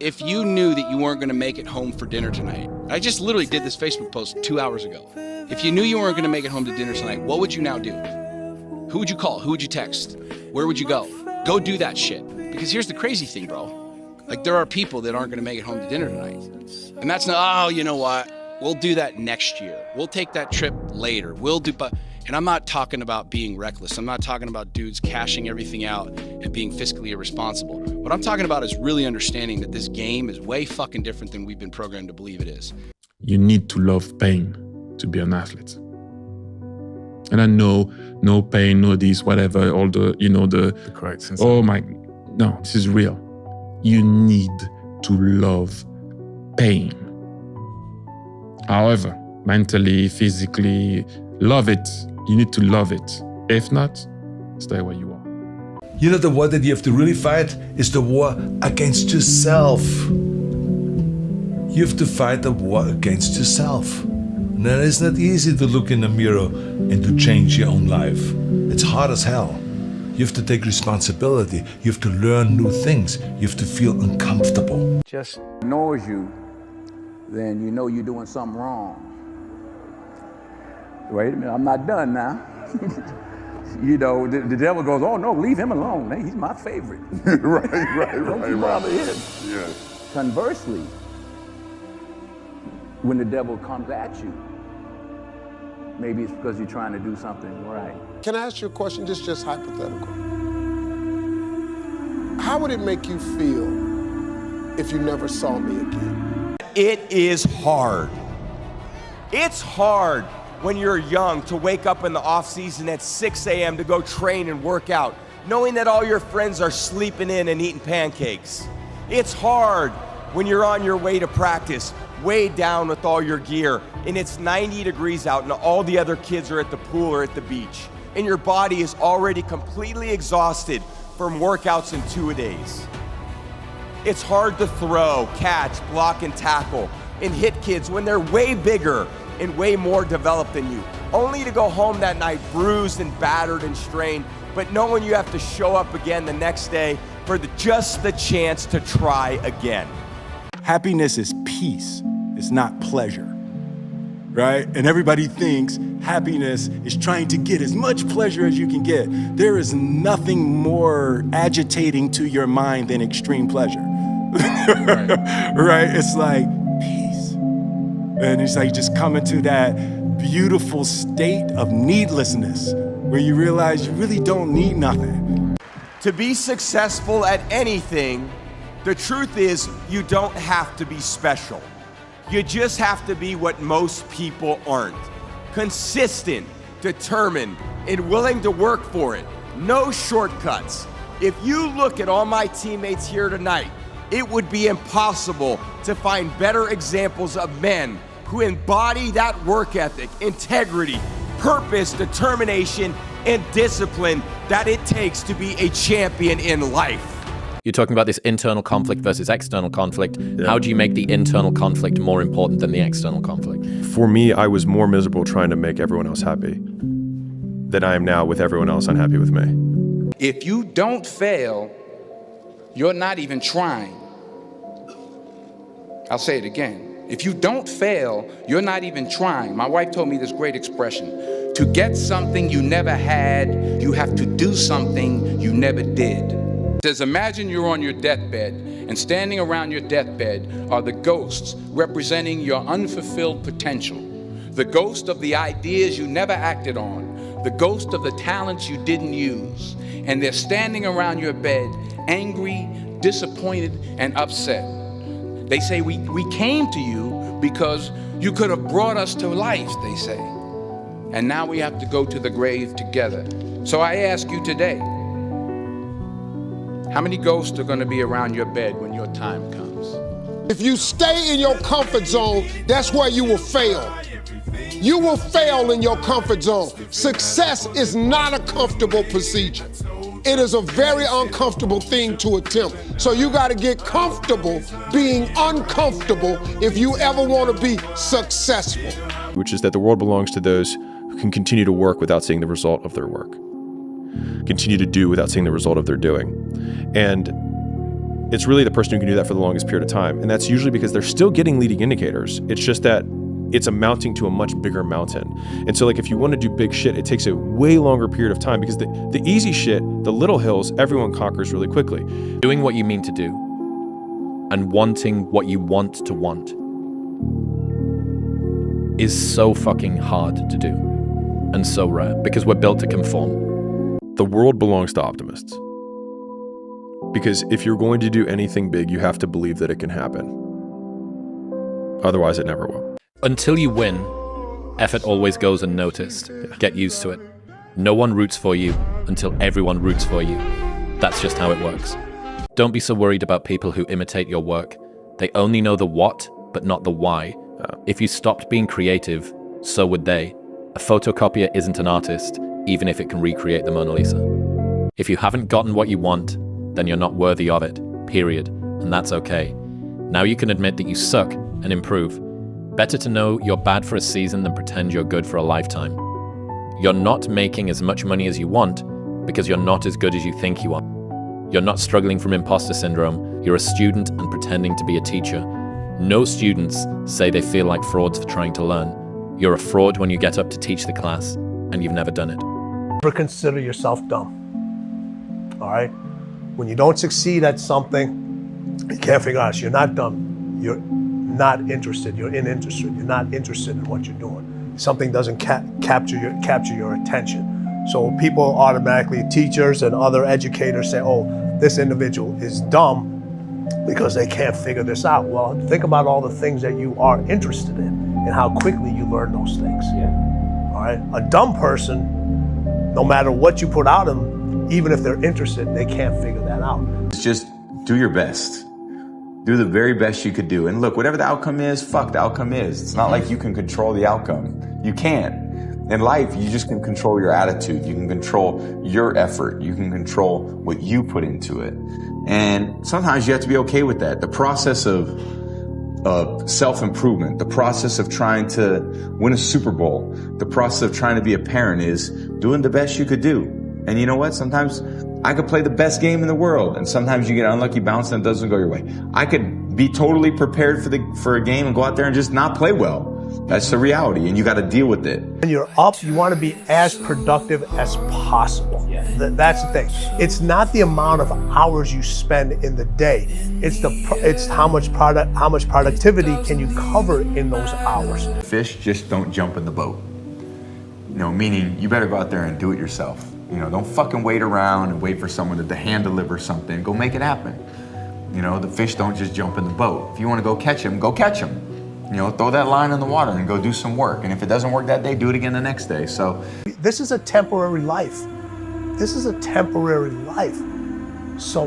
if you knew that you weren't going to make it home for dinner tonight, I just literally did this Facebook post 2 hours ago. If you knew you weren't going to make it home to dinner tonight, what would you now do? Who would you call? Who would you text? Where would you go? Go do that shit. Because here's the crazy thing, bro. Like, there are people that aren't going to make it home to dinner tonight. And that's not, oh, you know what? We'll do that next year. We'll take that trip later. And I'm not talking about being reckless. I'm not talking about dudes cashing everything out and being fiscally irresponsible. What I'm talking about is really understanding that this game is way fucking different than we've been programmed to believe it is. You need to love pain to be an athlete. And I know, no pain, no this, whatever, all the, the correct sense. Oh my, no, this is real. You need to love pain. However, mentally, physically, love it. You need to love it. If not, stay where you are. You know, the war that you have to really fight is the war against yourself. You have to fight the war against yourself. Now, it's not easy to look in the mirror and to change your own life. It's hard as hell. You have to take responsibility. You have to learn new things. You have to feel uncomfortable. Just ignores you, then you know you're doing something wrong. Wait a minute, I'm not done now. The devil goes, oh no, leave him alone. Hey, he's my favorite. Don't you bother him. Yeah. Conversely, when the devil comes at you, maybe it's because you're trying to do something right. Can I ask you a question, just hypothetical? How would it make you feel if you never saw me again? It is hard. It's hard when you're young to wake up in the off season at 6 a.m. to go train and work out, knowing that all your friends are sleeping in and eating pancakes. It's hard when you're on your way to practice, weighed down with all your gear, and it's 90 degrees out and all the other kids are at the pool or at the beach, and your body is already completely exhausted from workouts in 2-a-days. It's hard to throw, catch, block, and tackle, and hit kids when they're way bigger and way more developed than you, only to go home that night bruised and battered and strained, but knowing you have to show up again the next day for just the chance to try again. Happiness is peace, it's not pleasure, right? And everybody thinks happiness is trying to get as much pleasure as you can get. There is nothing more agitating to your mind than extreme pleasure, right? It's like peace. And it's like just coming to that beautiful state of needlessness where you realize you really don't need nothing. To be successful at anything, the truth is you don't have to be special. You just have to be what most people aren't. Consistent, determined, and willing to work for it. No shortcuts. If you look at all my teammates here tonight, it would be impossible to find better examples of men who embody that work ethic, integrity, purpose, determination, and discipline that it takes to be a champion in life. You're talking about this internal conflict versus external conflict. Yeah. How do you make the internal conflict more important than the external conflict? For me, I was more miserable trying to make everyone else happy than I am now with everyone else unhappy with me. If you don't fail, you're not even trying. I'll say it again. If you don't fail, you're not even trying. My wife told me this great expression. To get something you never had, you have to do something you never did. It says, imagine you're on your deathbed, and standing around your deathbed are the ghosts representing your unfulfilled potential. The ghost of the ideas you never acted on. The ghost of the talents you didn't use. And they're standing around your bed, angry, disappointed, and upset. They say, we came to you because you could have brought us to life, they say. And now we have to go to the grave together. So I ask you today, how many ghosts are going to be around your bed when your time comes? If you stay in your comfort zone, that's where you will fail. You will fail in your comfort zone. Success is not a comfortable procedure. It is a very uncomfortable thing to attempt. So you got to get comfortable being uncomfortable if you ever want to be successful. Which is that the world belongs to those who can continue to work without seeing the result of their work. Continue to do without seeing the result of their doing. And it's really the person who can do that for the longest period of time. And that's usually because they're still getting leading indicators. It's just that it's amounting to a much bigger mountain. And so like if you want to do big shit, it takes a way longer period of time because the easy shit, the little hills, everyone conquers really quickly. Doing what you mean to do and wanting what you want to want is so fucking hard to do and so rare because we're built to conform. The world belongs to optimists. Because if you're going to do anything big, you have to believe that it can happen. Otherwise, it never will. Until you win, effort always goes unnoticed. Get used to it. No one roots for you until everyone roots for you. That's just how it works. Don't be so worried about people who imitate your work. They only know the what, but not the why. If you stopped being creative, so would they. A photocopier isn't an artist, even if it can recreate the Mona Lisa. If you haven't gotten what you want, then you're not worthy of it, period. And that's okay. Now you can admit that you suck and improve. Better to know you're bad for a season than pretend you're good for a lifetime. You're not making as much money as you want because you're not as good as you think you are. You're not struggling from imposter syndrome. You're a student and pretending to be a teacher. No students say they feel like frauds for trying to learn. You're a fraud when you get up to teach the class and you've never done it. Never consider yourself dumb. All right? When you don't succeed at something, you can't figure out, you're not dumb. You're not interested. You're uninterested. You're not interested in what you're doing. Something doesn't capture your attention. So people automatically, teachers and other educators say, oh, this individual is dumb because they can't figure this out. Well, think about all the things that you are interested in and how quickly you learn those things. Yeah. All right? A dumb person, no matter what you put out of them, even if they're interested, they can't figure that out. Just do your best. Do the very best you could do. And look, whatever the outcome is, fuck, the outcome is. It's not like you can control the outcome. You can't. In life, you just can control your attitude. You can control your effort. You can control what you put into it. And sometimes you have to be okay with that. The process of self-improvement, the process of trying to win a Super Bowl, the process of trying to be a parent is doing the best you could do. And you know what? Sometimes I could play the best game in the world, and sometimes you get an unlucky bounce and it doesn't go your way. I could be totally prepared for a game and go out there and just not play well. That's the reality, and you got to deal with it. When you're up, you want to be as productive as possible. Yeah. That's the thing. It's not the amount of hours you spend in the day. It's how much productivity can you cover in those hours. Fish just don't jump in the boat. You know, meaning you better go out there and do it yourself. You know, don't fucking wait around and wait for someone to hand deliver something. Go make it happen. You know, the fish don't just jump in the boat. If you want to go catch them, go catch them. You know, throw that line in the water and go do some work. And if it doesn't work that day, do it again the next day. So this is a temporary life. This is a temporary life. So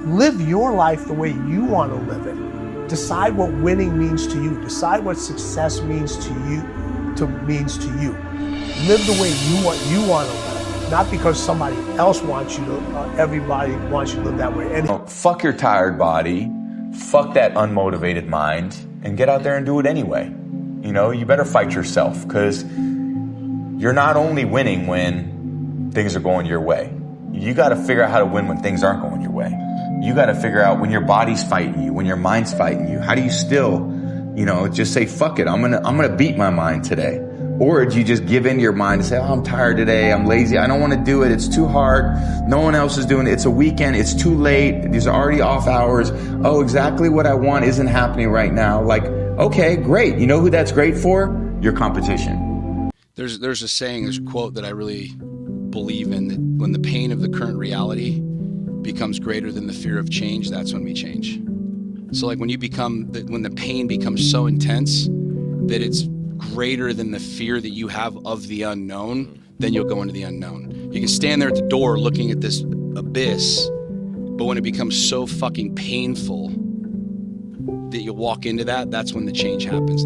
live your life the way you want to live it. Decide what winning means to you. Decide what success means to you. Live the way you want to live. Not because somebody else wants you to, everybody wants you to live that way. And fuck your tired body, fuck that unmotivated mind, and get out there and do it anyway. You know, you better fight yourself, because you're not only winning when things are going your way. You got to figure out how to win when things aren't going your way. You got to figure out when your body's fighting you, when your mind's fighting you. How do you still, you know, just say, fuck it, I'm gonna beat my mind today? Or do you just give in to your mind and say, oh, I'm tired today, I'm lazy, I don't want to do it, it's too hard, no one else is doing it, it's a weekend, it's too late, these are already off hours, oh, exactly what I want isn't happening right now. Like, okay, great. You know who that's great for? Your competition. There's a saying, there's a quote that I really believe in, that when the pain of the current reality becomes greater than the fear of change, that's when we change. So like when the pain becomes so intense that it's greater than the fear that you have of the unknown, then you'll go into the unknown. You can stand there at the door looking at this abyss, but when it becomes so fucking painful that you walk into that, that's when the change happens.